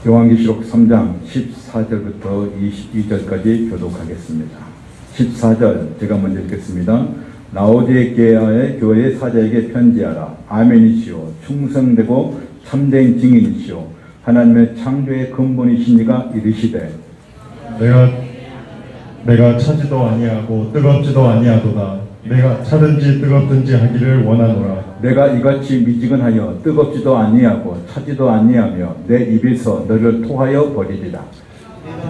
요한계시록 3장 14절부터 22절까지 교독하겠습니다. 14절 제가 먼저 읽겠습니다. 라오디게아의 교회 사자에게 편지하라. 아멘이시오. 충성되고 참된 증인이시오. 하나님의 창조의 근본이시니가 이르시되 내가 차지도 아니하고 뜨겁지도 아니하도다. 내가 차든지 뜨겁든지 하기를 원하노라. 내가 이같이 미지근하여 뜨겁지도 아니하고 차지도 아니하며 내 입에서 너를 토하여 버리리라.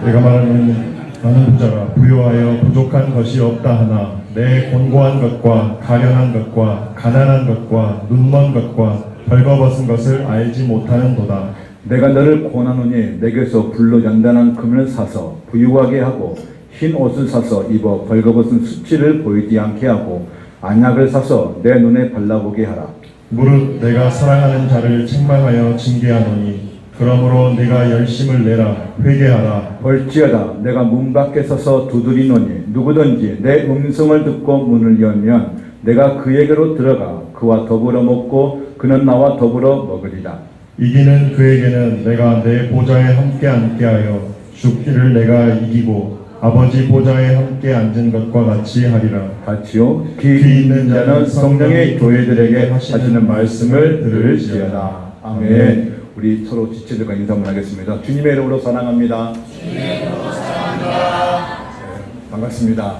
내가 말하는 나는 부자라 부요하여 부족한 것이 없다 하나 내 곤고한 것과 가련한 것과 가난한 것과 눈먼 것과 벌거벗은 것을 알지 못하는도다. 내가 너를 고난하노니 내게서 불로 연단한 금을 사서 부유하게 하고 흰 옷을 사서 입어 벌거벗은 수치를 보이지 않게 하고 안약을 사서 내 눈에 발라보게 하라. 무릇 내가 사랑하는 자를 책망하여 징계하노니 그러므로 네가 열심을 내라 회개하라. 벌지어다 내가 문 밖에 서서 두드리노니 누구든지 내 음성을 듣고 문을 열면 내가 그에게로 들어가 그와 더불어 먹고 그는 나와 더불어 먹으리라. 이기는 그에게는 내가 내 보좌에 함께 앉게 하여 죽기를 내가 이기고 아버지 보좌에 함께 앉은 것과 같이 하리라. 같이요. 귀 있는 자는 성령의 교회들에게 하시는 말씀을 들을지어다. 아멘. 우리 서로 지체들과 인사 한번 하겠습니다. 주님의 이름으로 사랑합니다. 주님의 이름으로 사랑합니다. 네, 반갑습니다.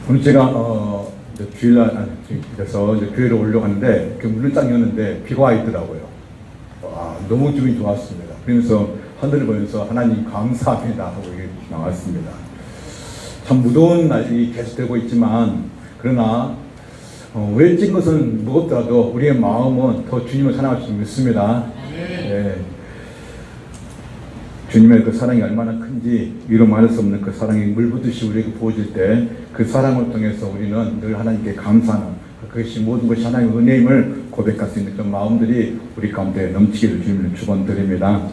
오늘 제가 주일날 그래서 교회를 오려고 하는데 물장이었는데 비가 와 있더라고요. 와, 너무 기분이 좋았습니다. 그러면서 하늘을 보면서 하나님 감사합니다 하고 나왔습니다. 참 무더운 날이 계속되고 있지만 그러나 외진 것은 무겁더라도 우리의 마음은 더 주님을 사랑할 수 있습니다. 네. 주님의 그 사랑이 얼마나 큰지 이루 말할 수 없는 그 사랑이 물붓듯이 우리에게 부어질 때 그 사랑을 통해서 우리는 늘 하나님께 감사하는 그것이 모든 것이 하나님의 은혜임을 고백할 수 있는 그런 마음들이 우리 가운데 넘치기를 주님을 축원드립니다.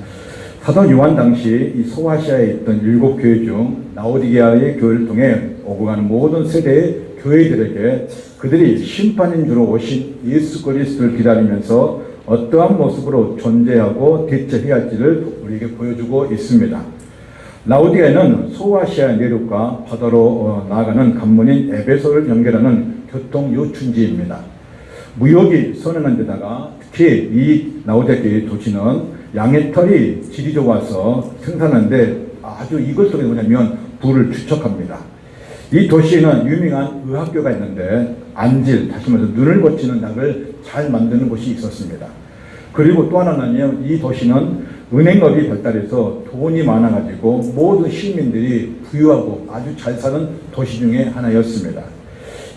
사도 요한 당시 이 소아시아에 있던 7교회 중 라오디게아의 교회를 통해 오고 가는 모든 세대의 교회들에게 그들이 심판인 주로 오신 예수 그리스도를 기다리면서 어떠한 모습으로 존재하고 대처해야 할지를 우리에게 보여주고 있습니다. 라오디게아는 소아시아 내륙과 바다로 나아가는 관문인 에베소를 연결하는 교통 요충지입니다. 무역이 선행한 데다가 특히 이 라오디게아의 도시는 양의 털이 질이 좋아서 생산하는데 아주 이것저것 뭐냐면 부를 추척합니다. 이 도시에는 유명한 의학교가 있는데 안질, 다시 말해서 눈을 고치는 약을 잘 만드는 곳이 있었습니다. 그리고 또 하나는요, 이 도시는 은행업이 발달해서 돈이 많아가지고 모든 시민들이 부유하고 아주 잘 사는 도시 중에 하나였습니다.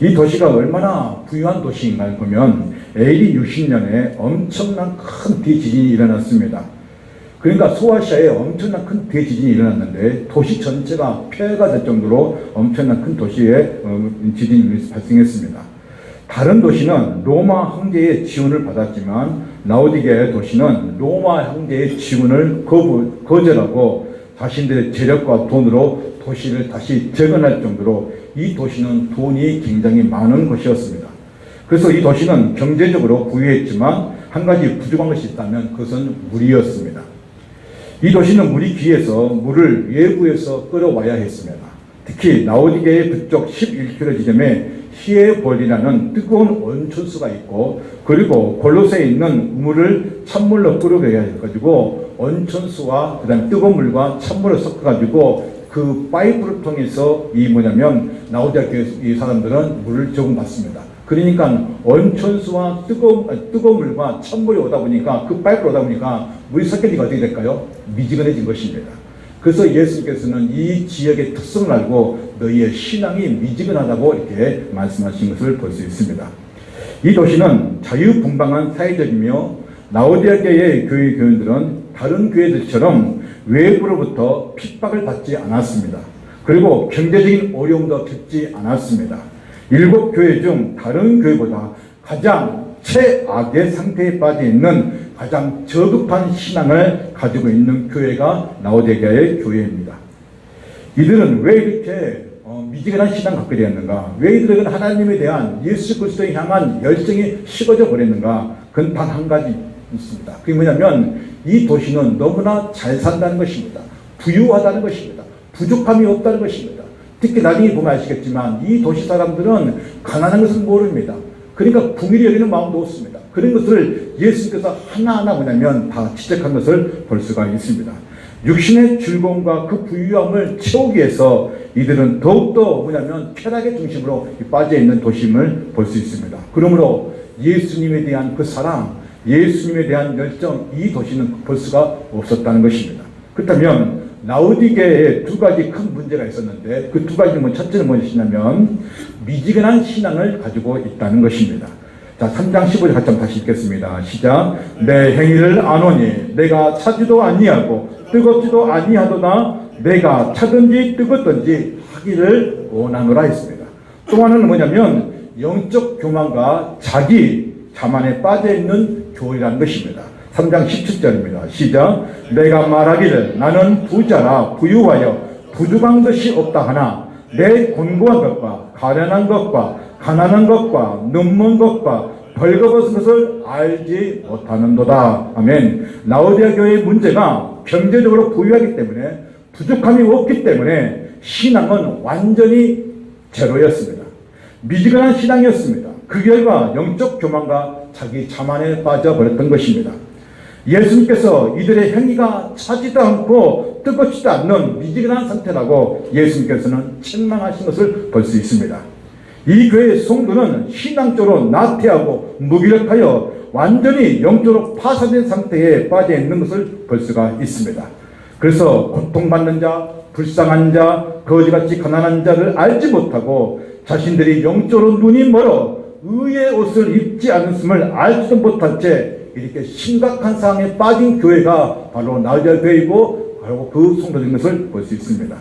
이 도시가 얼마나 부유한 도시인가 보면 AD 60년에 엄청난 큰 대지진이 일어났습니다. 그러니까 소아시아에 엄청난 큰 대지진이 일어났는데 도시 전체가 폐해가 될 정도로 엄청난 큰 도시에 지진이 발생했습니다. 다른 도시는 로마 황제의 지원을 받았지만 라오디게아 도시는 로마 황제의 지원을 거절하고 자신들의 재력과 돈으로 도시를 다시 재건할 정도로 이 도시는 돈이 굉장히 많은 곳이었습니다. 그래서 이 도시는 경제적으로 부유했지만 한 가지 부족한 것이 있다면 그것은 물이었습니다. 이 도시는 물이 귀해서 물을 외부에서 끌어와야 했습니다. 특히 라오디게아의 북쪽 11km 지점에 히에볼이라는 뜨거운 온천수가 있고 그리고 골로새에 있는 물을 찬물로 끓여야 해가지고 온천수와 그 다음에 뜨거운 물과 찬물을 섞어가지고 그 파이프를 통해서 라오디게아 이 사람들은 물을 조금 받습니다. 그러니까 온천수와 뜨거운 물과 찬물이 오다 보니까 그 파이프로 오다 보니까 물이 섞여지니까 어떻게 될까요? 미지근해진 것입니다. 그래서 예수께서는 이 지역의 특성을 알고 너희의 신앙이 미지근하다고 이렇게 말씀하신 것을 볼 수 있습니다. 이 도시는 자유분방한 사회적이며 라오디게아의 교인들은 다른 교회들처럼 외부로부터 핍박을 받지 않았습니다. 그리고 경제적인 어려움도 겪지 않았습니다. 7교회 중 다른 교회보다 가장 최악의 상태에 빠져 있는 가장 저급한 신앙을 가지고 있는 교회가 라오디게아의 교회입니다. 이들은 왜 이렇게 미지근한 신앙을 갖게 되었는가? 왜 이들에게는 하나님에 대한 예수 그리스도에 향한 열정이 식어져 버렸는가? 그건 단 한 가지 있습니다. 그게 뭐냐면 이 도시는 너무나 잘 산다는 것입니다. 부유하다는 것입니다. 부족함이 없다는 것입니다. 특히 나중에 보면 아시겠지만 이 도시 사람들은 가난한 것을 모릅니다. 그러니까 궁일이 여기는 마음도 없습니다. 그런 것을 예수님께서 하나하나 뭐냐면 다 지적한 것을 볼 수가 있습니다. 육신의 즐거움과 그 부유함을 채우기 위해서 이들은 더욱더 뭐냐면 쾌락의 중심으로 빠져 있는 도심을 볼 수 있습니다. 그러므로 예수님에 대한 그 사랑, 예수님에 대한 열정, 이 도시는 볼 수가 없었다는 것입니다. 그렇다면 라오디게에 두 가지 큰 문제가 있었는데 그 두 가지는 첫째는 무엇이냐면 미지근한 신앙을 가지고 있다는 것입니다. 자, 3장 15절 같이 한번 다시 읽겠습니다. 시작. 내 행위를 아노니 내가 차지도 아니하고 뜨겁지도 아니하도다 내가 차든지 뜨겁든지 하기를 원하노라 했습니다. 또 하나는 뭐냐면 영적 교만과 자기 자만에 빠져있는 교회라는 것입니다. 3장 17절입니다. 시작. 내가 말하기를 나는 부자라 부유하여 부족한 것이 없다 하나 내 곤고한 것과 가련한 것과 가난한 것과 눈먼 것과 벌거벗은 것을 알지 못하는도다. 아멘. 라오디아 교회의 문제가 경제적으로 부유하기 때문에 부족함이 없기 때문에 신앙은 완전히 제로였습니다. 미지근한 신앙이었습니다. 그 결과 영적 교만과 자기 자만에 빠져버렸던 것입니다. 예수님께서 이들의 행위가 차지도 않고 뜨겁지도 않는 미지근한 상태라고 예수님께서는 책망하신 것을 볼 수 있습니다. 이 교회의 성도는 신앙적으로 나태하고 무기력하여 완전히 영적으로 파산된 상태에 빠져 있는 것을 볼 수가 있습니다. 그래서 고통받는 자, 불쌍한 자, 거지같이 가난한 자를 알지 못하고 자신들이 영적으로 눈이 멀어 의의 옷을 입지 않았음을 알지도 못한 채 이렇게 심각한 상황에 빠진 교회가 바로 라오디아 교회이고 바로 그 성도들인 것을 볼 수 있습니다.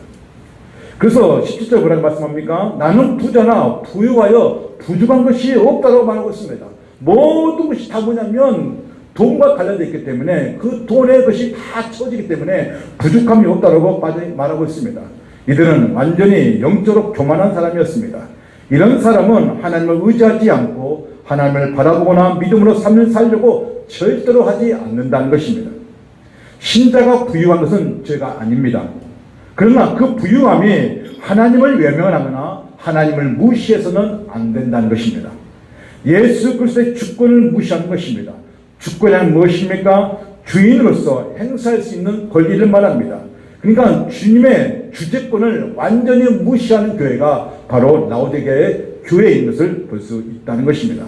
그래서 17절 뭐라고 말씀합니까? 나는 부자나 부유하여 부족한 것이 없다고 말하고 있습니다. 모든 것이 다 뭐냐면 돈과 관련되어 있기 때문에 그 돈의 것이 다 채워지기 때문에 부족함이 없다고 말하고 있습니다. 이들은 완전히 영적으로 교만한 사람이었습니다. 이런 사람은 하나님을 의지하지 않고 하나님을 바라보거나 믿음으로 삶을 살려고 절대로 하지 않는다는 것입니다. 신자가 부유한 것은 죄가 아닙니다. 그러나 그 부유함이 하나님을 외면하거나 하나님을 무시해서는 안 된다는 것입니다. 예수 그리스도의 주권을 무시하는 것입니다. 주권이 무엇입니까? 주인으로서 행사할 수 있는 권리를 말합니다. 그러니까 주님의 주재권을 완전히 무시하는 교회가 바로 라오디게의 교회인 것을 볼 수 있다는 것입니다.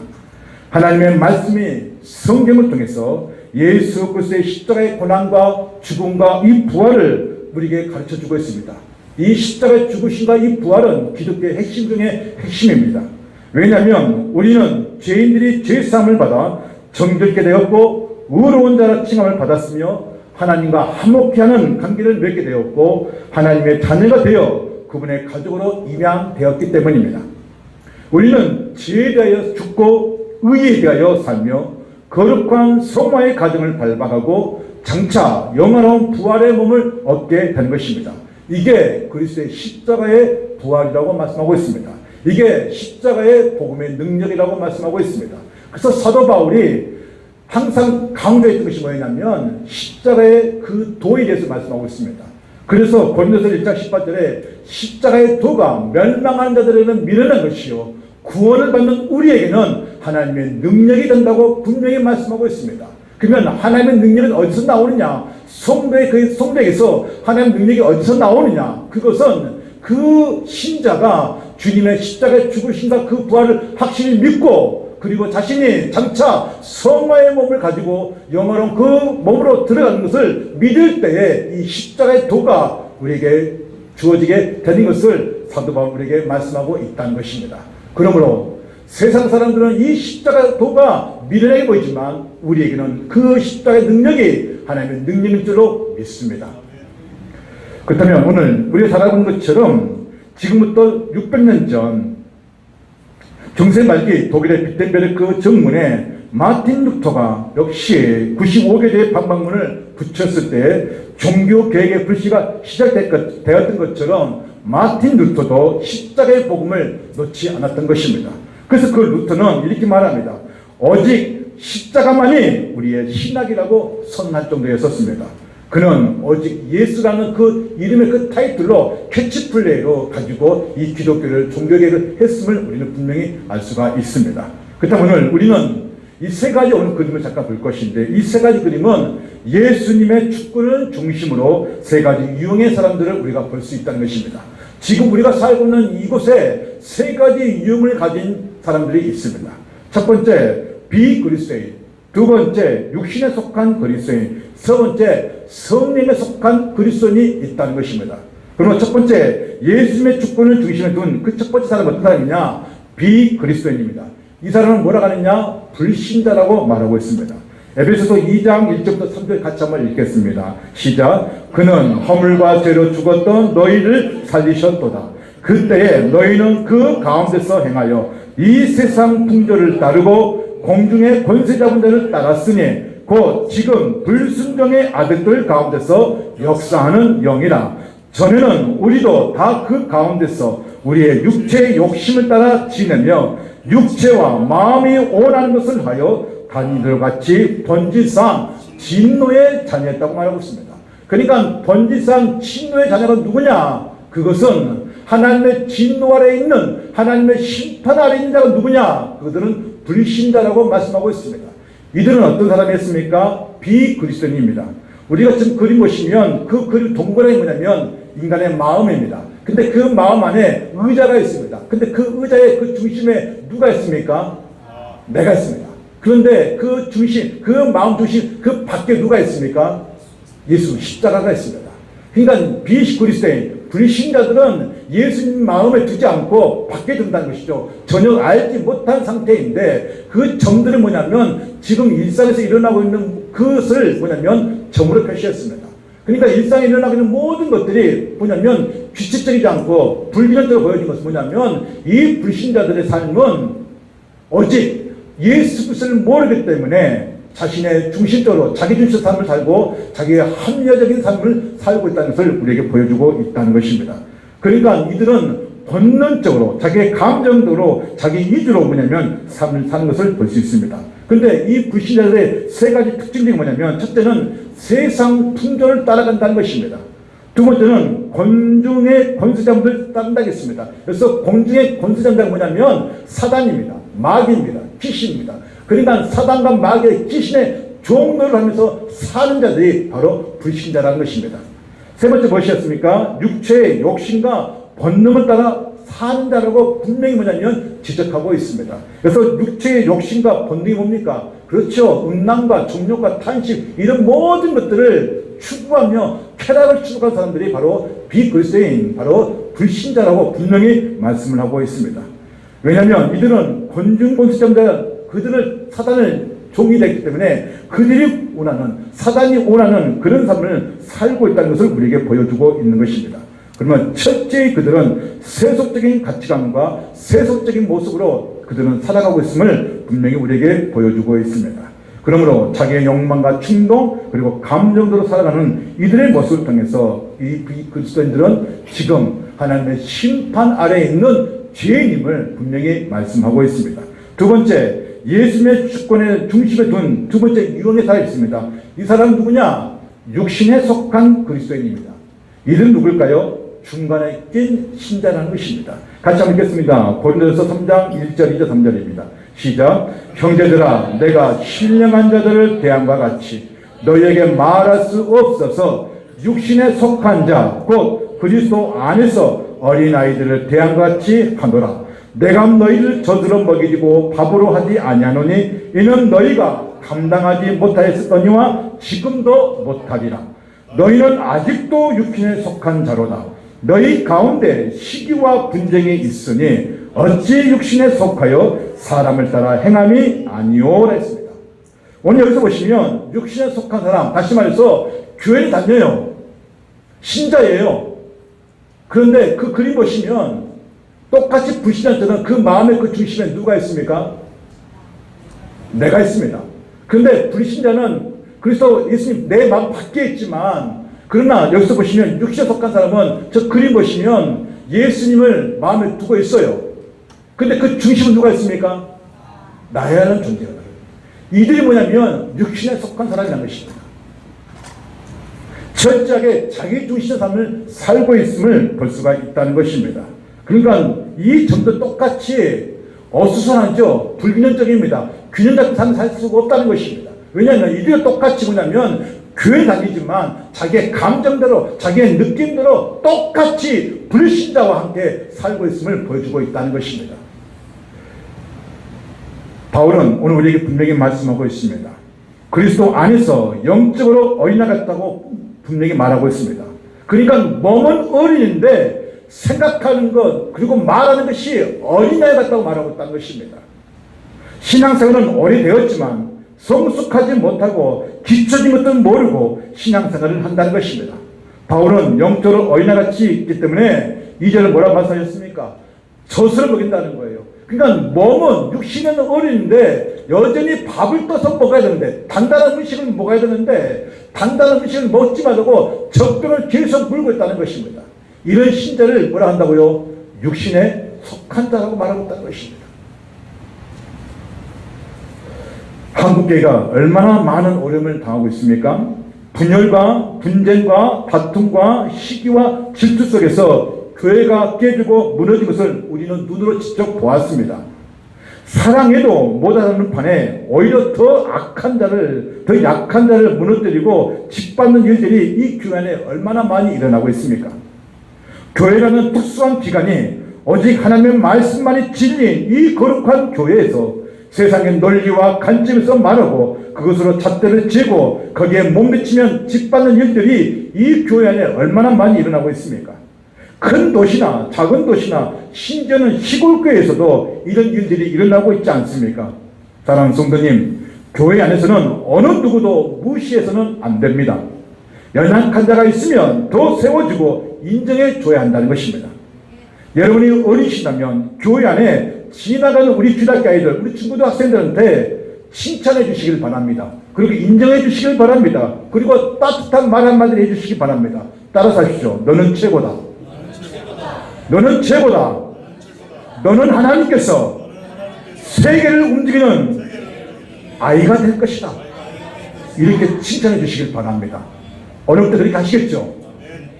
하나님의 말씀이 성경을 통해서 예수 그리스도의 십자가의 고난과 죽음과 이 부활을 우리에게 가르쳐주고 있습니다. 이 십자가의 죽으심과 이 부활은 기독교의 핵심 중에 핵심입니다. 왜냐하면 우리는 죄인들이 죄사함을 받아 정결케 되었고 의로운 자라 칭함을 받았으며 하나님과 화목케 하는 관계를 맺게 되었고 하나님의 자녀가 되어 그분의 가족으로 입양되었기 때문입니다. 우리는 죄에 대하여 죽고 의에 대하여 살며 거룩한 성화의 가정을 발방하고 장차 영원한 부활의 몸을 얻게 된 것입니다. 이게 그리스도의 십자가의 부활이라고 말씀하고 있습니다. 이게 십자가의 복음의 능력이라고 말씀하고 있습니다. 그래서 사도 바울이 항상 강조했던 것이 뭐냐면 십자가의 그 도에 대해서 말씀하고 있습니다. 그래서 고린도서 1장 18절에 십자가의 도가 멸망하는 자들에게는 미련한 것이요 구원을 받는 우리에게는 하나님의 능력이 된다고 분명히 말씀하고 있습니다. 그러면 하나님의 능력은 어디서 나오느냐? 성도에게서 하나님의 능력이 어디서 나오느냐? 그것은 그 신자가 주님의 십자가의 죽으심과 그 부활을 확실히 믿고 그리고 자신이 장차 성화의 몸을 가지고 영원한 그 몸으로 들어가는 것을 믿을 때에 이 십자가의 도가 우리에게 주어지게 되는 것을 사도 바울에게 말씀하고 있다는 것입니다. 그러므로 세상 사람들은 이 십자가의 도가 미련하게 보이지만 우리에게는 그 십자가의 능력이 하나님의 능력인 줄로 믿습니다. 그렇다면 오늘 우리가 살아가는 것처럼 지금부터 600년 전 중세 말기 독일의 비텐베르크 정문에 마틴 루터가 역시 95개의 방방문을 붙였을 때 종교 개혁의 불씨가 시작되었던 것처럼 마틴 루터도 십자가의 복음을 놓지 않았던 것입니다. 그래서 그 루터는 이렇게 말합니다. 오직 십자가만이 우리의 신학이라고 선언할 정도였었습니다. 그는 오직 예수라는 그 이름의 그 타이틀로 캐치플레이로 가지고 이 기독교를 종교개혁을 했음을 우리는 분명히 알 수가 있습니다. 그렇다면 오늘 우리는 이 세 가지 오늘 그림을 잠깐 볼 것인데, 이 세 가지 그림은 예수님의 축구를 중심으로 세 가지 유형의 사람들을 우리가 볼 수 있다는 것입니다. 지금 우리가 살고 있는 이곳에 세 가지 유형을 가진 사람들이 있습니다. 첫 번째, 비그리스도인. 두 번째, 육신에 속한 그리스도인. 세 번째, 성령에 속한 그리스도인이 있다는 것입니다. 그러면 첫 번째, 예수님의 축구를 중심에 둔 그 첫 번째 사람은 어떤 사람이냐? 비그리스도인입니다. 이 사람은 뭐라고 하느냐? 불신자라고 말하고 있습니다. 에베소서 2장 1절부터 3절 같이 한번 읽겠습니다. 시작. 그는 허물과 죄로 죽었던 너희를 살리셨도다. 그때에 너희는 그 가운데서 행하여 이 세상 풍조를 따르고 공중의 권세자분들을 따랐으니 곧 지금 불순종의 아들들 가운데서 역사하는 영이라. 전에는 우리도 다 그 가운데서 우리의 육체의 욕심을 따라 지내며 육체와 마음이 원하는 것을 하여 다니들 같이 번지상 진노의 자녀였다고 말하고 있습니다. 그러니까 번지상 진노의 자녀가 누구냐? 그것은 하나님의 진노 아래에 있는, 하나님의 심판 아래에 있는 자가 누구냐? 그들은 불신자라고 말씀하고 있습니다. 이들은 어떤 사람이었습니까? 비그리스도인입니다. 우리가 지금 그림 보시면 그 그림 동그라미 뭐냐면 인간의 마음입니다. 근데 그 마음 안에 의자가 있습니다. 근데 그 의자의 그 중심에 누가 있습니까? 내가 있습니다. 그런데 그 중심, 그 마음 중심, 그 밖에 누가 있습니까? 예수 십자가가 있습니다. 그러니까 비그리스도인, 불신자들은 예수님 마음에 두지 않고 밖에 둔다는 것이죠. 전혀 알지 못한 상태인데 그 점들은 뭐냐면 지금 일상에서 일어나고 있는 그것을 뭐냐면 점으로 표시했습니다. 그러니까 일상에 일어나고 있는 모든 것들이 뭐냐면 규칙적이지 않고 불균형적으로 보여진 것은 뭐냐면 이 불신자들의 삶은 오직 예수 그리스도를 모르기 때문에 자신의 중심적으로 자기 중심적 삶을 살고 자기의 합리적인 삶을 살고 있다는 것을 우리에게 보여주고 있다는 것입니다. 그러니까 이들은 본능적으로 자기의 감정적으로 자기 이주로 뭐냐면 삶을 사는 것을 볼 수 있습니다. 그런데 이 불신자들의 세 가지 특징이 뭐냐면 첫째는 세상 풍조를 따라간다는 것입니다. 두 번째는 공중의 권세자들을 따른다겠습니다. 그래서 공중의 권세자가 뭐냐면 사단입니다. 마귀입니다. 귀신입니다. 그러니까 사단과 마귀의 귀신의 종노를 하면서 사는 자들이 바로 불신자라는 것입니다. 세 번째 무엇이었습니까? 육체의 욕심과 본능을 따라 사는 자라고 분명히 뭐냐면 지적하고 있습니다. 그래서 육체의 욕심과 본능이 뭡니까? 그렇죠. 음란과 정욕과 탄식 이런 모든 것들을 추구하며 쾌락을 추구하는 사람들이 바로 비그리스도인, 바로 불신자라고 분명히 말씀을 하고 있습니다. 왜냐하면 이들은 권중권세자들, 그들을 사단을 종이 되기 때문에 그들이 원하는, 사단이 원하는 그런 삶을 살고 있다는 것을 우리에게 보여주고 있는 것입니다. 그러면 첫째 그들은 세속적인 가치관과 세속적인 모습으로 그들은 살아가고 있음을 분명히 우리에게 보여주고 있습니다. 그러므로 자기의 욕망과 충동 그리고 감정대로 살아가는 이들의 모습을 통해서 이 그리스도인들은 지금 하나님의 심판 아래에 있는 죄인임을 분명히 말씀하고 있습니다. 두 번째, 예수님의 주권의 중심에 둔 두 번째 유형의 사람이 있습니다. 이 사람은 누구냐? 육신에 속한 그리스도인입니다. 이들은 누굴까요? 중간에 낀 신자라는 것입니다. 같이 한번 읽겠습니다. 고린도전서 3장 1절 2절 3절입니다. 시작. 형제들아, 내가 신령한 자들을 대함과 같이 너희에게 말할 수 없어서 육신에 속한 자 곧 그리스도 안에서 어린아이들을 대함과 같이 하노라. 내가 너희를 젖으로 먹이고 밥으로 하지 아니하노니 이는 너희가 감당하지 못하였으니와 지금도 못하리라. 너희는 아직도 육신에 속한 자로다. 너희 가운데 시기와 분쟁이 있으니 어찌 육신에 속하여 사람을 따라 행함이 아니오라 했습니다. 오늘 여기서 보시면 육신에 속한 사람, 다시 말해서 교회를 다녀요. 신자예요. 그런데 그 그림 보시면 똑같이 불신자들은 그 마음의 그 중심에 누가 있습니까? 내가 있습니다. 그런데 불신자는 그리스도 예수님 내 마음 밖에 있지만, 그러나 여기서 보시면 육신에 속한 사람은 저 그림 보시면 예수님을 마음에 두고 있어요. 근데 그 중심은 누가 있습니까? 나야라는 존재가. 이들이 뭐냐면 육신에 속한 사람이라는 것입니다. 철저하게 자기 중심의 삶을 살고 있음을 볼 수가 있다는 것입니다. 그러니까 이 점도 똑같이 어수선하죠. 불균형적입니다. 균형 잡힌 삶을 살 수가 없다는 것입니다. 왜냐하면 이들이 똑같이 뭐냐면 교회 다니지만 자기의 감정대로 자기의 느낌대로 똑같이 불신자와 함께 살고 있음을 보여주고 있다는 것입니다. 바울은 오늘 우리에게 분명히 말씀하고 있습니다. 그리스도 안에서 영적으로 어린아 같다고 분명히 말하고 있습니다. 그러니까 몸은 어린인데 생각하는 것 그리고 말하는 것이 어린아이 같다고 말하고 있다는 것입니다. 신앙생활은 오래되었지만 성숙하지 못하고 기초적인 것도 모르고 신앙생활을 한다는 것입니다. 바울은 영적으로 어린아이같이 있기 때문에 2절을 뭐라고 말씀하셨습니까? 젖을 먹인다는 거예요. 그러니까 몸은 육신은 어린데 여전히 밥을 떠서 먹어야 되는데 단단한 음식을 먹어야 되는데 단단한 음식을 먹지 말고 젖병을 계속 물고 있다는 것입니다. 이런 신자를 뭐라 한다고요? 육신에 속한 자라고 말하고 있다는 것입니다. 한국교회가 얼마나 많은 어려움을 당하고 있습니까? 분열과 분쟁과 다툼과 시기와 질투 속에서 교회가 깨지고 무너진 것을 우리는 눈으로 직접 보았습니다. 사랑해도 못하는 판에 오히려 더 약한 자를 무너뜨리고 짓밟는 일들이 이 교회 안에 얼마나 많이 일어나고 있습니까? 교회라는 특수한 기관이 오직 하나님의 말씀만이 진리인 이 거룩한 교회에서 세상의 논리와 관점에서 말하고 그것으로 잣대를 쥐고 거기에 못 미치면 짓밟는 일들이 이 교회 안에 얼마나 많이 일어나고 있습니까? 큰 도시나 작은 도시나 심지어는 시골교회에서도 이런 일들이 일어나고 있지 않습니까? 사랑하는 성도님, 교회 안에서는 어느 누구도 무시해서는 안 됩니다. 연약한 자가 있으면 더 세워주고 인정해 줘야 한다는 것입니다. 여러분이 어리시다면 교회 안에 지나가는 우리 주일학교 아이들, 우리 친구들 학생들한테 칭찬해 주시길 바랍니다. 그리고 인정해 주시길 바랍니다. 그리고 따뜻한 말 한마디 해 주시기 바랍니다. 따라서 하십시오. 너는 최고다. 너는 최고다. 너는 하나님께서 세계를 움직이는 아이가 될 것이다. 이렇게 칭찬해 주시길 바랍니다. 어려울 때 그렇게 하시겠죠?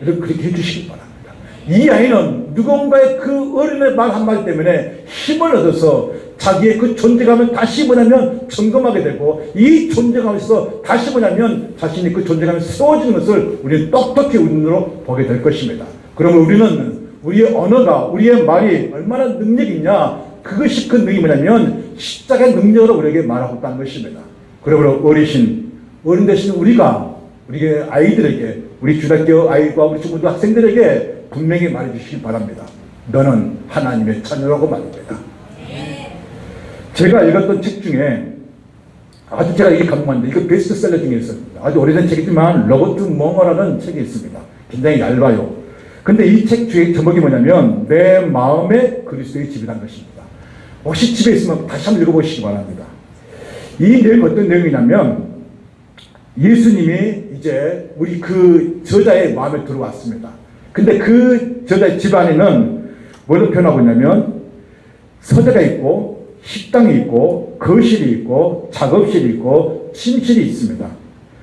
그렇게 해주시기 바랍니다. 이 아이는 누군가의 그 어린의 말 한마디 때문에 힘을 얻어서 자기의 그 존재감을 다시 뭐냐면 점검하게 되고 이 존재감에서 다시 뭐냐면 자신이 그 존재감이 세워지는 것을 우리는 똑똑히 우리 눈으로 보게 될 것입니다. 그러면 우리는 우리의 언어가 우리의 말이 얼마나 능력이 있냐 그것이 그 능력이 뭐냐면 십자가의 능력으로 우리에게 말하고 있다는 것입니다. 그러므로 어린 대신 우리가 우리의 아이들에게 우리 중학교 아이와 우리 친구들 학생들에게 분명히 말해주시기 바랍니다. 너는 하나님의 자녀라고 말입니다. 제가 읽었던 책 중에 아주 제가 이게 감동한데 이거 베스트셀러 중에 있습니다. 아주 오래된 책이지만 로버트 멍어라는 책이 있습니다. 굉장히 얇아요. 근데 이 책 제목이 뭐냐면 내 마음에 그리스도의 집이라는 것입니다. 혹시 집에 있으면 다시 한번 읽어보시기 바랍니다. 이 내용 어떤 내용이냐면 예수님이 이제 우리 그 저자의 마음에 들어왔습니다. 근데 그 저자의 집 안에는 뭐를 표현하고 있냐면 서재가 있고 식당이 있고 거실이 있고 작업실이 있고 침실이 있습니다.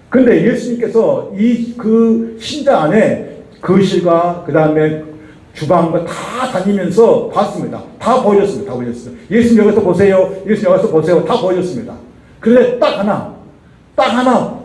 근데 예수님께서 이 그 신자 안에 거실과 그 다음에 주방과 다 다니면서 봤습니다. 다 보여줬습니다. 다 보여줬어요. 예수님 여기서 보세요. 예수님 여기서 보세요. 다 보여줬습니다. 그런데 딱 하나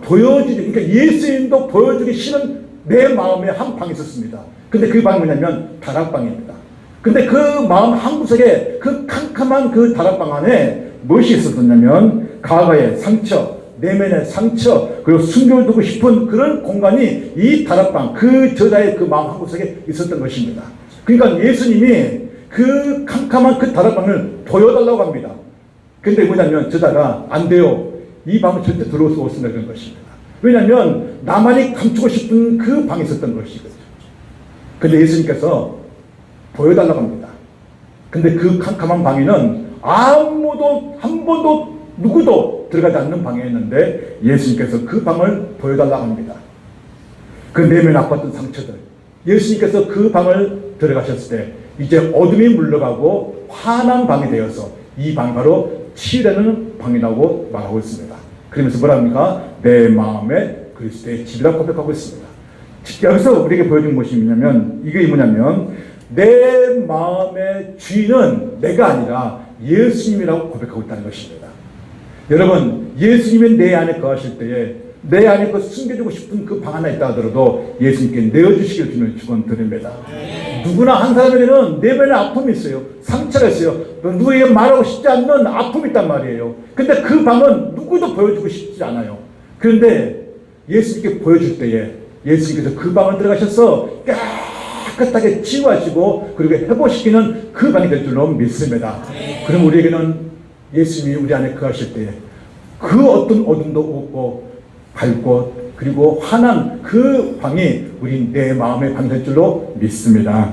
보여주기, 그러니까 예수님도 보여주기 싫은 내 마음에 한 방이 있었습니다. 근데 그 방이 뭐냐면 다락방입니다. 근데 그 마음 한 구석에 그 캄캄한 그 다락방 안에 무엇이 있었냐면 과거의 상처, 내면의 상처, 그리고 숨겨두고 싶은 그런 공간이 이 다락방, 그 저자의 그 마음 한 구석에 있었던 것입니다. 그러니까 예수님이 그 캄캄한 그 다락방을 보여달라고 합니다. 근데 뭐냐면 저자가 안 돼요. 이 방을 절대 들어올 수 없습니다. 그런 것입니다. 왜냐하면 나만이 감추고 싶은 그 방에 있었던 것이거든요. 근데 예수님께서 보여달라고 합니다. 근데 그 캄캄한 방에는 아무도 한 번도 누구도 들어가지 않는 방이었는데 예수님께서 그 방을 보여달라고 합니다. 그 내면 아팠던 상처들, 예수님께서 그 방을 들어가셨을 때 이제 어둠이 물러가고 환한 방이 되어서 이 방이 바로 치유되는 방이라고 말하고 있습니다. 그러면서 뭐라 합니까? 내 마음에 그리스도의 집이라고 고백하고 있습니다. 여기서 우리에게 보여준 것이 뭐냐면, 이게 뭐냐면 내 마음의 주인은 내가 아니라 예수님이라고 고백하고 있다는 것입니다. 여러분, 예수님이 내 안에 거하실 때에 내 안에 그 숨겨주고 싶은 그 방 하나 있다 하더라도 예수님께 내어주시길 주는 축원드립니다. 누구나 한 사람에게는 내면에 아픔이 있어요. 상처가 있어요. 누구에게 말하고 싶지 않는 아픔이 있단 말이에요. 근데 그 방은 누구도 보여주고 싶지 않아요. 그런데 예수님께 보여줄 때에 예수님께서 그 방을 들어가셔서 깨끗하게 치유하시고 그리고 회복시키는 그 방이 될 줄로 믿습니다. 그럼 우리에게는 예수님이 우리 안에 거하실 때에 그 어떤 어둠도 없고 밝고 그리고 환한 그 방이 우리 내 마음의 방이 될 줄로 믿습니다.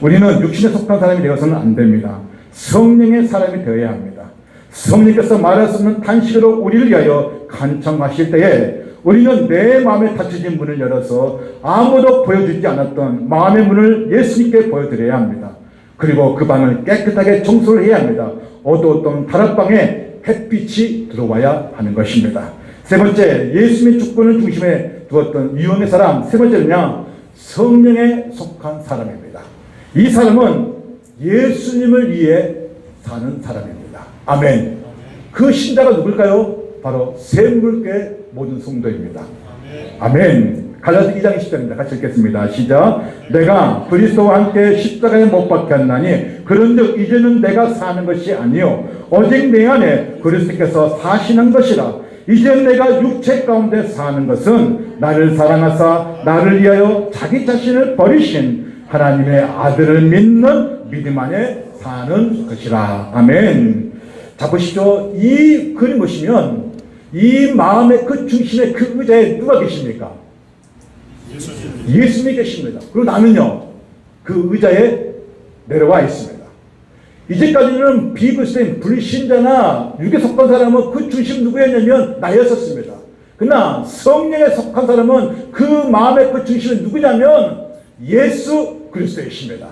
우리는 육신에 속한 사람이 되어서는 안 됩니다. 성령의 사람이 되어야 합니다. 성령께서 말할 수 없는 탄식으로 우리를 위하여 간청하실 때에 우리는 내 마음에 닫혀진 문을 열어서 아무도 보여주지 않았던 마음의 문을 예수님께 보여드려야 합니다. 그리고 그 방을 깨끗하게 청소를 해야 합니다. 어두웠던 다락방에 햇빛이 들어와야 하는 것입니다. 세 번째, 예수님의 주권을 중심에 두었던 유형의 사람. 세 번째는요, 성령에 속한 사람입니다. 이 사람은 예수님을 위해 사는 사람입니다. 아멘. 그 신자가 누굴까요? 바로 샘물교회 모든 성도입니다. 아멘. 갈라디 2장 10절입니다. 같이 읽겠습니다. 시작. 내가 그리스도와 함께 십자가에 못 박혔나니 그런즉 이제는 내가 사는 것이 아니요 오직 내 안에 그리스도께서 사시는 것이라. 이제 내가 육체 가운데 사는 것은 나를 사랑하사 나를 위하여 자기 자신을 버리신 하나님의 아들을 믿는 믿음 안에 사는 것이라. 아멘. 자, 보시죠. 이 그림 보시면 이 마음의 그 중심에 그 의자에 누가 계십니까? 예수님이 계십니다. 그리고 나는요 그 의자에 내려와 있습니다. 이제까지는 비그리스도인 불신자나 육에 속한 사람은 그 중심 누구였냐면 나였었습니다. 그러나 성령에 속한 사람은 그 마음의 그 중심은 누구냐면 예수 그리스도이십니다.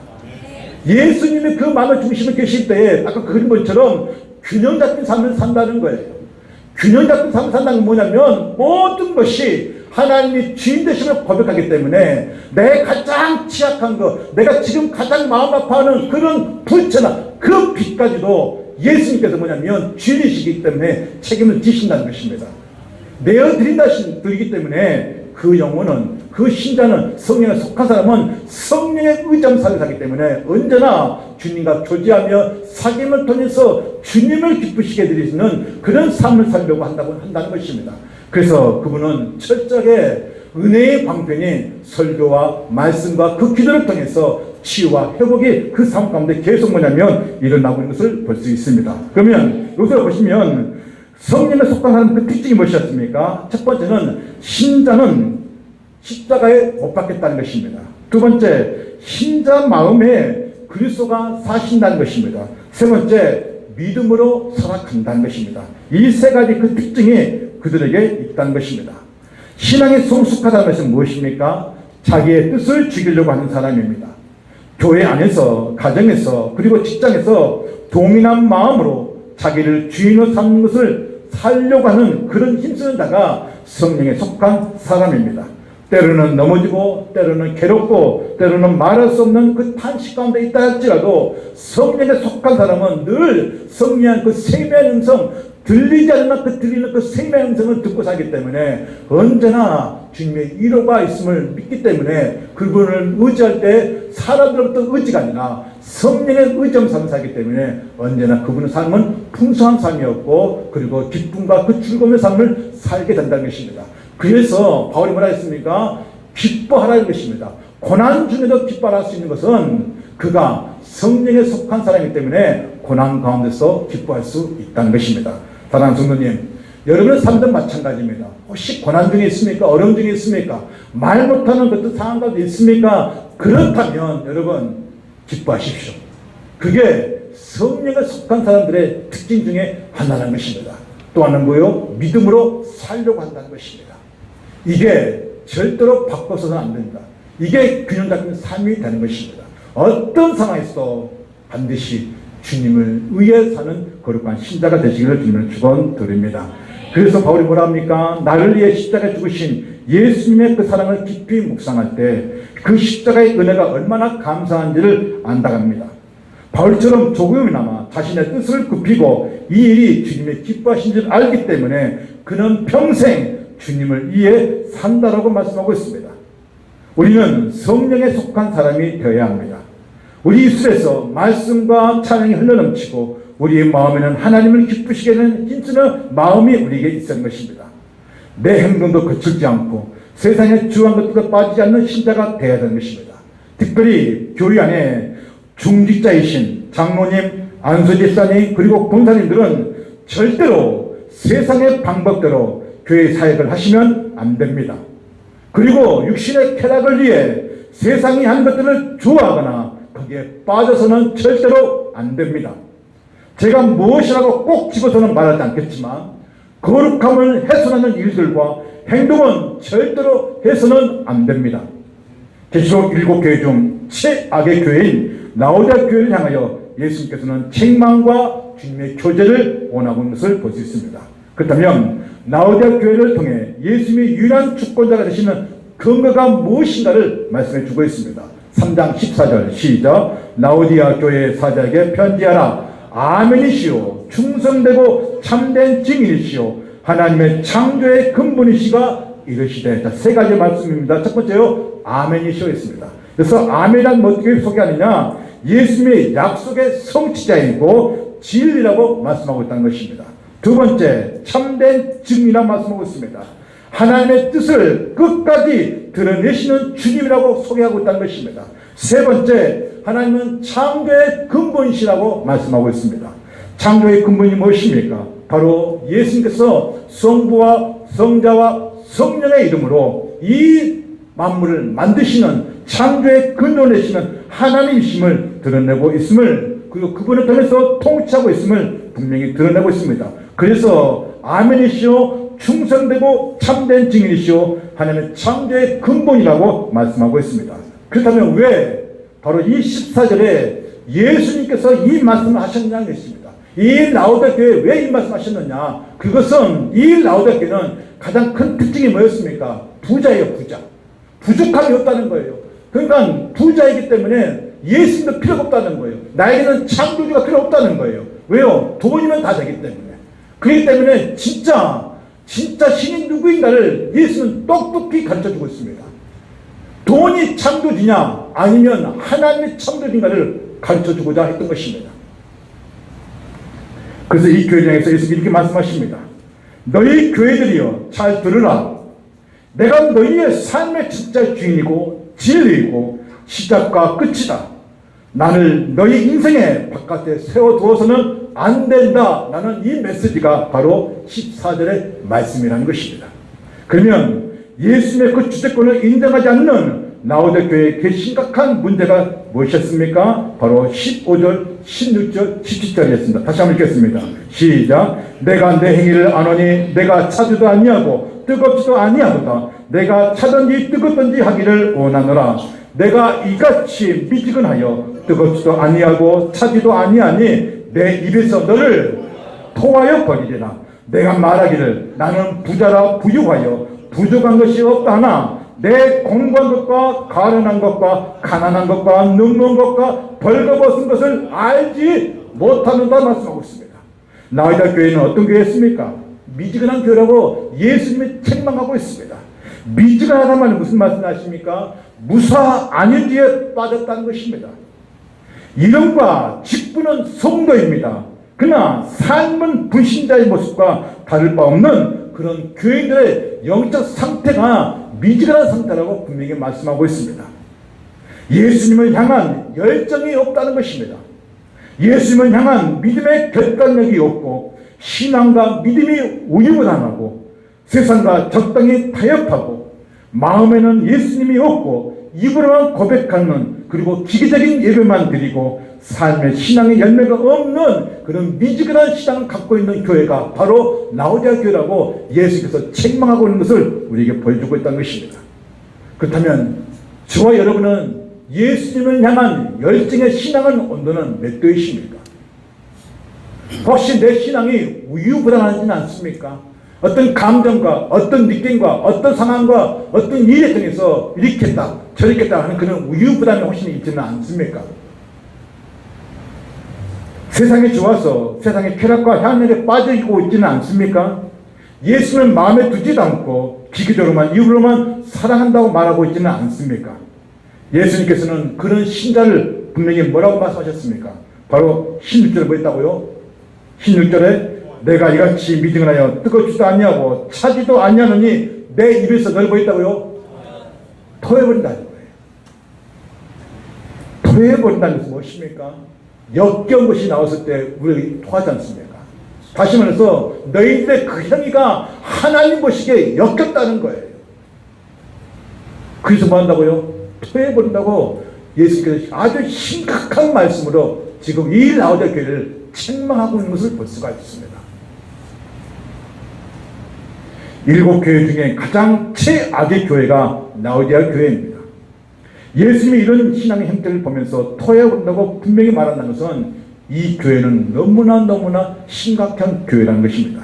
예수님이 그 마음의 중심에 계실 때에 아까 그 그림처럼 균형 잡힌 삶을 산다는 거예요. 균형 잡힌 삶을 산다는 건 뭐냐면 모든 것이 하나님이 주인 되심을 고백하기 때문에 내 가장 취약한 것, 내가 지금 가장 마음 아파하는 그런 부처나 그 빛까지도 예수님께서 뭐냐면 주인이시기 때문에 책임을 지신다는 것입니다. 내어드리기 때문에 그 영혼은, 그 신자는, 성령에 속한 사람은 성령의 의잠사를 하기 때문에 언제나 주님과 교제하며 사귐을 통해서 주님을 기쁘시게 드리는 그런 삶을 살려고 한다는 것입니다. 그래서 그분은 철저하게 은혜의 방편이 설교와 말씀과 그 기도를 통해서 치유와 회복이 그 삶 가운데 계속 뭐냐면 일어나고 있는 것을 볼 수 있습니다. 그러면 여기서 보시면 성령에 속한 사람 그 특징이 무엇이었습니까? 첫 번째는 신자는 십자가에 못 박혔다는 것입니다. 두 번째, 신자 마음에 그리스도가 사신다는 것입니다. 세 번째, 믿음으로 살아간다는 것입니다. 이 세 가지 그 특징이 그들에게 있다는 것입니다. 신앙이 성숙하다는 것은 무엇입니까? 자기의 뜻을 죽이려고 하는 사람입니다. 교회 안에서, 가정에서, 그리고 직장에서 동일한 마음으로 자기를 주인으로 삼는 것을 살려고 하는 그런 힘쓰는 자가 성령에 속한 사람입니다. 때로는 넘어지고 때로는 괴롭고 때로는 말할 수 없는 그 탄식 가운데 있다 할지라도 성령에 속한 사람은 늘 성령의 그 세미한 음성, 들리지 않는 그 들리는 그 생명의 음성을 듣고 살기 때문에 언제나 주님의 위로가 있음을 믿기 때문에 그분을 의지할 때 사람들로부터 의지가 아니라 성령의 의지로 살기 때문에 언제나 그분의 삶은 풍성한 삶이었고 그리고 기쁨과 그 즐거움의 삶을 살게 된다는 것입니다. 그래서 바울이 뭐라 했습니까? 기뻐하라는 것입니다. 고난 중에도 기뻐할 수 있는 것은 그가 성령에 속한 사람이기 때문에 고난 가운데서 기뻐할 수 있다는 것입니다. 사랑하는 성도님, 여러분의 삶도 마찬가지입니다. 혹시 고난 중에 있습니까? 어려움 중에 있습니까? 말 못하는 어떤 상황 가운데 있습니까? 그렇다면 여러분 기뻐하십시오. 그게 성령에 속한 사람들의 특징 중에 하나라는 것입니다. 또 하나는 뭐요? 믿음으로 살려고 한다는 것입니다. 이게 절대로 바꿔서는 안 된다. 이게 균형 잡힌 삶이 되는 것입니다. 어떤 상황에서도 반드시 주님을 위해 사는 거룩한 신자가 되시기를 주님을 축원드립니다. 그래서 바울이 뭐라 합니까? 나를 위해 십자가에 죽으신 예수님의 그 사랑을 깊이 묵상할 때 그 십자가의 은혜가 얼마나 감사한지를 안다갑니다. 바울처럼 조금이나마 자신의 뜻을 굽히고 이 일이 주님의 기뻐하신 줄 알기 때문에 그는 평생 주님을 위해 산다라고 말씀하고 있습니다. 우리는 성령에 속한 사람이 되어야 합니다. 우리 입술에서 말씀과 찬양이 흘러넘치고 우리의 마음에는 하나님을 기쁘시게 하는 힘쓰는 마음이 우리에게 있는 것입니다. 내 행동도 거칠지 않고 세상에 주한 것들도 빠지지 않는 신자가 되어야 하는 것입니다. 특별히 교회 안에 중직자이신 장로님, 안수집사님 그리고 권사님들은 절대로 세상의 방법대로 교회 사역을 하시면 안 됩니다. 그리고 육신의 쾌락을 위해 세상이 한 것들을 좋아하거나 거기에 빠져서는 절대로 안 됩니다. 제가 무엇이라고 꼭 집어서는 말하지 않겠지만 거룩함을 훼손하는 일들과 행동은 절대로 해서는 안 됩니다. 계시록 7교회 중 최악의 교회인 라오디아 교회를 향하여 예수님께서는 책망과 주님의 교제를 원하고 있는 것을 볼 수 있습니다. 그렇다면 라오디아 교회를 통해 예수님이 유일한 주권자가 되시는 근거가 무엇인가를 말씀해 주고 있습니다. 3장 14절 시작. 라오디아 교회 사자에게 편지하라. 아멘이시오 충성되고 참된 증인이시오 하나님의 창조의 근본이시가 이르시되. 자, 세 가지 말씀입니다. 첫 번째요, 아멘이시오 했습니다. 그래서 아멘이란 뭐 어떻게 소개하느냐, 예수님의 약속의 성취자이고 진리라고 말씀하고 있다는 것입니다. 두 번째, 참된 증인이라고 말씀하고 있습니다. 하나님의 뜻을 끝까지 드러내시는 주님이라고 소개하고 있다는 것입니다. 세 번째, 하나님은 창조의 근본이시라고 말씀하고 있습니다. 창조의 근본이 무엇입니까? 바로 예수님께서 성부와 성자와 성령의 이름으로 이 만물을 만드시는 창조의 근원이시는 하나님이심을 드러내고 있음을, 그리고 그분을 통해서 통치하고 있음을 분명히 드러내고 있습니다. 그래서 아멘이시오 충성되고 참된 증인이시오 하나님의 창조의 근본이라고 말씀하고 있습니다. 그렇다면 왜 바로 이 14절에 예수님께서 이 말씀을 하셨냐는 것입니다. 이 라오디아 교회에 왜 이 말씀 하셨느냐, 그것은 이 라오디아 교회는 가장 큰 특징이 뭐였습니까? 부자예요. 부자. 부족함이 없다는 거예요. 그러니까 부자이기 때문에 예수님도 필요가 없다는 거예요. 나에게는 창조주가 필요 없다는 거예요. 왜요? 돈이면 다 되기 때문에. 그렇기 때문에 진짜 신이 누구인가를 예수는 똑똑히 가르쳐주고 있습니다. 돈이 창조주냐 아니면 하나님의 창조주인가를 가르쳐주고자 했던 것입니다. 그래서 이 교회를 향해서 예수님이 이렇게 말씀하십니다. 너희 교회들이여 잘 들으라. 내가 너희의 삶의 진짜 주인이고 진리이고 시작과 끝이다. 나를 너희 인생의 바깥에 세워두어서는 안 된다. 라는 이 메시지가 바로 14절의 말씀이라는 것입니다. 그러면 예수님의 그 주재권을 인정하지 않는 라오디아 교회의 그 심각한 문제가 무엇이었습니까? 바로 15절, 16절, 17절이었습니다. 다시 한번 읽겠습니다. 시작. 내가 내 행위를 아노니 내가 차지도 아니하고 뜨겁지도 아니하도다. 내가 차든지 뜨겁든지 하기를 원하노라. 내가 이같이 미지근하여 뜨겁지도 아니하고 차지도 아니하니 내 입에서 너를 토하여 버리리라. 내가 말하기를 나는 부자라 부유하여 부족한 것이 없다 하나 내 공부한 것과 가련한 것과 가난한 것과 늙는 것과 벌거벗은 것을 알지 못하는다 말씀하고 있습니다. 라오디아 교회는 어떤 교회였습니까? 미지근한 교회라고 예수님이 책망하고 있습니다. 미지근하다는 말은 무슨 말씀하십니까? 무사 안일지에 빠졌다는 것입니다. 이름과 직분은 성도입니다. 그러나 삶은 불신자의 모습과 다를 바 없는 그런 교인들의 영적 상태가 미지근한 상태라고 분명히 말씀하고 있습니다. 예수님을 향한 열정이 없다는 것입니다. 예수님을 향한 믿음의 결단력이 없고 신앙과 믿음이 우유부단하고 세상과 적당히 타협하고 마음에는 예수님이 없고 입으로만 고백하는, 그리고 기계적인 예배만 드리고 삶의 신앙의 열매가 없는 그런 미지근한 신앙을 갖고 있는 교회가 바로 라오디아 교회라고 예수께서 책망하고 있는 것을 우리에게 보여주고 있다는 것입니다. 그렇다면 저와 여러분은 예수님을 향한 열정의 신앙의 온도는 몇 도이십니까? 혹시 내 신앙이 우유부단하지는 않습니까? 어떤 감정과 어떤 느낌과 어떤 상황과 어떤 일에 통해서 이렇겠다 저렇겠다 하는 그런 우유부단한 혹시 있지는 않습니까? 세상이 좋아서 세상의 쾌락과 향락에 빠져있고 있지는 않습니까? 예수를 마음에 두지도 않고 기계적으로만 이유로만 사랑한다고 말하고 있지는 않습니까? 예수님께서는 그런 신자를 분명히 뭐라고 말씀하셨습니까? 바로 16절에 뭐 있다고요? 16절에 내가 이같이 믿음을 하여 뜨겁지도 않냐고 차지도 않냐느니 내 입에서 널 뭐 있다고요? 토해버린다는 거예요. 토해버린다는 것은 무엇입니까? 역겨운 것이 나왔을 때 우리 토하지 않습니까? 다시 말해서 너희들의 그 행위가 하나님 보시기에 역겹다는 거예요. 그래서 뭐 한다고요? 토해버린다고 예수님께서 아주 심각한 말씀으로 지금 이 라오디아 교회를 책망하고 있는 것을 볼 수가 있습니다. 7교회 중에 가장 최악의 교회가 라오디아 교회입니다. 예수님이 이런 신앙의 형태를 보면서 토해버린다고 분명히 말한다는 것은 이 교회는 너무나 심각한 교회라는 것입니다.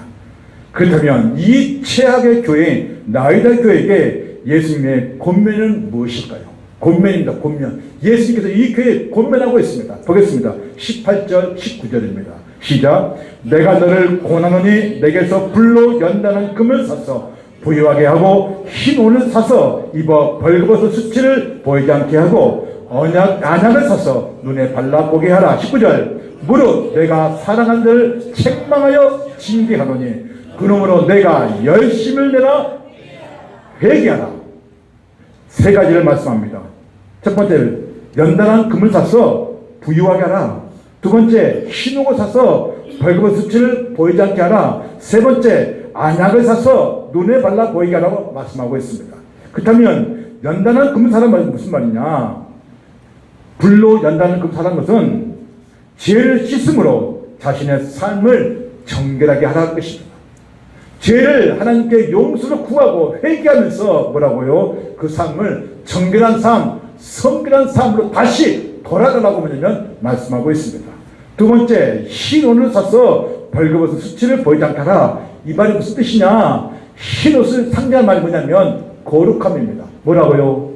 그렇다면 이 최악의 교회 라오디아 교회에게 예수님의 권면은 무엇일까요? 권면입니다. 권면. 예수님께서 이 교회에 권면하고 있습니다. 보겠습니다. 18절 19절입니다. 시작. 내가 너를 권하노니 내게서 불로 연다는 금을 사서 부유하게 하고 흰 옷을 사서 입어 벌거벗은 수치를 보이지 않게 하고 안약을 사서 눈에 발라보게 하라. 19절. 무릇 내가 사랑하는 자를 책망하여 징계하노니 그러므로 내가 열심을 내라 회개하라. 세 가지를 말씀합니다. 첫 번째, 연단한 금을 사서 부유하게 하라. 두 번째, 흰옷을 사서 벌거벗은 수치를 보이지 않게 하라. 세 번째, 안약을 사서 눈에 발라 보이게 하라고 말씀하고 있습니다. 그렇다면 연단한 금을 사라는 말은 무슨 말이냐? 불로 연단한 금을 사라는 것은 죄를 씻음으로 자신의 삶을 정결하게 하라는 것입니다. 죄를 하나님께 용서를 구하고 회개하면서 뭐라고요? 그 삶을 정결한 삶, 성결한 삶으로 다시 돌아가라고 뭐냐면 말씀하고 있습니다. 두 번째, 흰 옷을 사서 벌거벗은 수치를 보이지 않게 하라. 이 말이 무슨 뜻이냐? 흰 옷을 상징하는 말이 뭐냐면 거룩함입니다. 뭐라고요?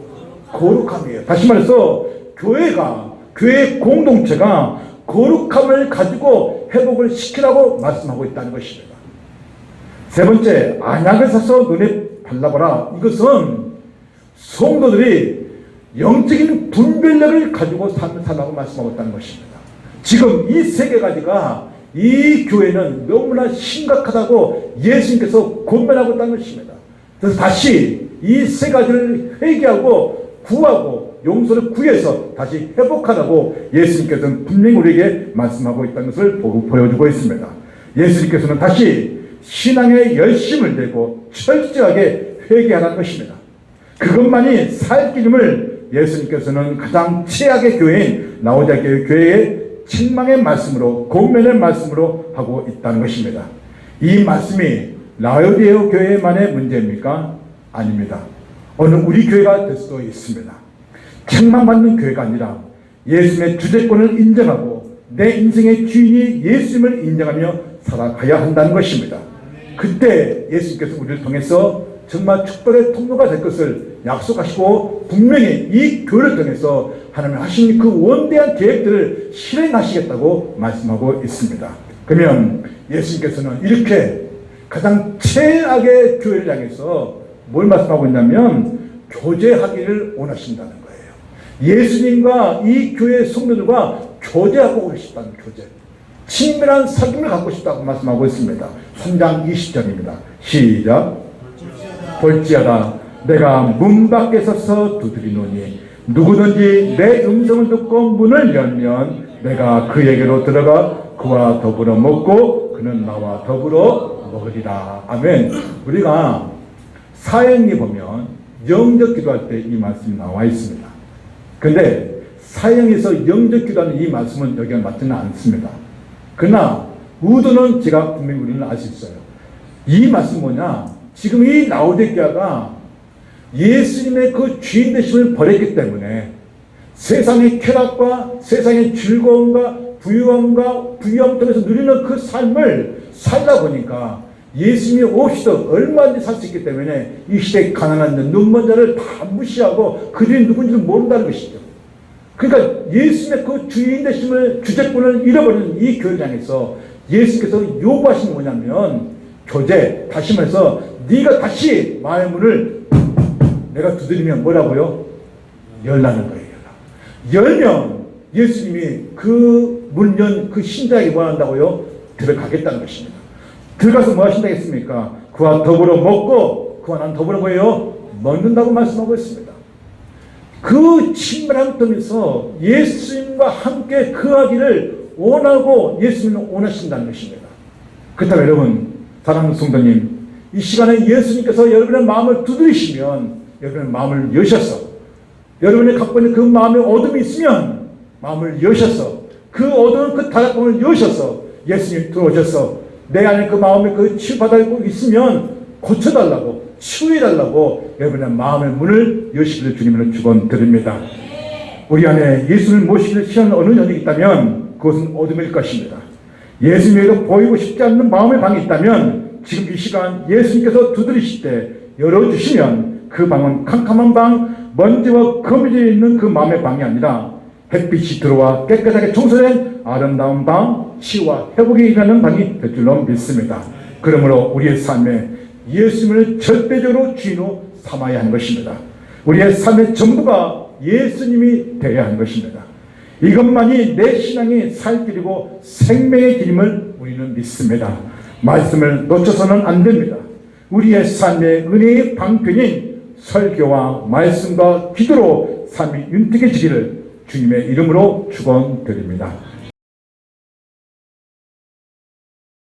거룩함이에요. 다시 말해서 교회의 공동체가 거룩함을 가지고 회복을 시키라고 말씀하고 있다는 것입니다. 세 번째, 안약을 사서 눈에 발라보라. 이것은 성도들이 영적인 분별력을 가지고 삶을 살라고 말씀하고 있다는 것입니다. 지금 이 세 가지가 이 교회는 너무나 심각하다고 예수님께서 권면하고 있다는 것입니다. 그래서 다시 이 세 가지를 회개하고 구하고 용서를 구해서 다시 회복하라고 예수님께서는 분명히 우리에게 말씀하고 있다는 것을 보여주고 있습니다. 예수님께서는 다시 신앙의 열심을 내고 철저하게 회개하라는 것입니다. 그것만이 살 길임을 예수님께서는 가장 최악의 교회인 라오디아 교회의 책망의 말씀으로 권면의 말씀으로 하고 있다는 것입니다. 이 말씀이 라오디아 교회만의 문제입니까? 아닙니다. 어느 우리 교회가 될 수도 있습니다. 책망받는 교회가 아니라 예수님의 주재권을 인정하고 내 인생의 주인이 예수님을 인정하며 살아가야 한다는 것입니다. 그때 예수님께서 우리를 통해서 정말 축복의 통로가 될 것을 약속하시고 분명히 이 교회를 통해서 하나님 하신 그 원대한 계획들을 실행하시겠다고 말씀하고 있습니다. 그러면 예수님께서는 이렇게 가장 최악의 교회를 향해서 뭘 말씀하고 있냐면 교제하기를 원하신다는 거예요. 예수님과 이 교회 성도들과 교제하고 싶다는 교제. 친밀한 사귐을 갖고 싶다고 말씀하고 있습니다. 3장 20절입니다. 시작. 볼지어다 내가 문 밖에 서서 두드리노니 누구든지 내 음성을 듣고 문을 열면 내가 그에게로 들어가 그와 더불어 먹고 그는 나와 더불어 먹으리라. 아멘. 우리가 사형리 보면 영적 기도할 때 이 말씀이 나와 있습니다. 그런데 사형에서 영적 기도하는 이 말씀은 여기가 맞지는 않습니다. 그러나 의도는 제가 분명히 우리는 알 수 있어요. 이 말씀 뭐냐? 지금 이 라오디게아가 예수님의 그 주인 되심을 버렸기 때문에 세상의 쾌락과 세상의 즐거움과 부유함과 부유함 통해서 누리는 그 삶을 살다 보니까 예수님이 없이도 얼마든지 살 수 있기 때문에 이 시대에 가난한 눈먼 자를 다 무시하고 그들이 누군지를 모른다는 것이죠. 그러니까 예수님의 그 주인 되심을 주제권을 잃어버리는 이 교회장에서 예수께서 요구하신 게 뭐냐면 교제, 다시 말해서 네가 다시 마음의 문을 내가 두드리면 뭐라고요? 열라는 거예요. 열면 예수님이 그 문 연 그 신자에게 뭐 한다고요? 들어가겠다는 것입니다. 들어가서 뭐 하신다 했습니까? 그와 더불어 먹고 그와 난 더불어 뭐예요? 먹는다고 말씀하고 있습니다. 그 친밀함 통해서 예수님과 함께 거하기를 원하고 예수님은 원하신다는 것입니다. 그렇다면 여러분, 사랑하는 성도님, 이 시간에 예수님께서 여러분의 마음을 두드리시면 여러분의 마음을 여셔서 여러분이 갖고 있는 그 마음에 어둠이 있으면 마음을 여셔서 그 어두운 그 다락방을 여셔서 예수님 들어오셔서 내 안에 그 마음에 그 치유받고 있으면 고쳐달라고 치유해달라고 여러분의 마음의 문을 여시기를 주님으로 축원드립니다. 우리 안에 예수를 모시기를 시하는 어느 연이 있다면 그것은 어둠일 것입니다. 예수님에게 보이고 싶지 않는 마음의 방이 있다면 지금 이 시간 예수님께서 두드리실 때 열어주시면 그 방은 캄캄한 방, 먼지와 거미줄이 있는 그 마음의 방이 아니라 햇빛이 들어와 깨끗하게 청소된 아름다운 방, 치유와 회복이 일어나는 방이 될 줄로 믿습니다. 그러므로 우리의 삶에 예수님을 절대적으로 주인으로 삼아야 하는 것입니다. 우리의 삶의 전부가 예수님이 되어야 하는 것입니다. 이것만이 내 신앙의 살 길이고 생명의 길임을 우리는 믿습니다. 말씀을 놓쳐서는 안 됩니다. 우리의 삶의 은혜의 방편인 설교와 말씀과 기도로 삶이 윤택해지기를 주님의 이름으로 축원드립니다.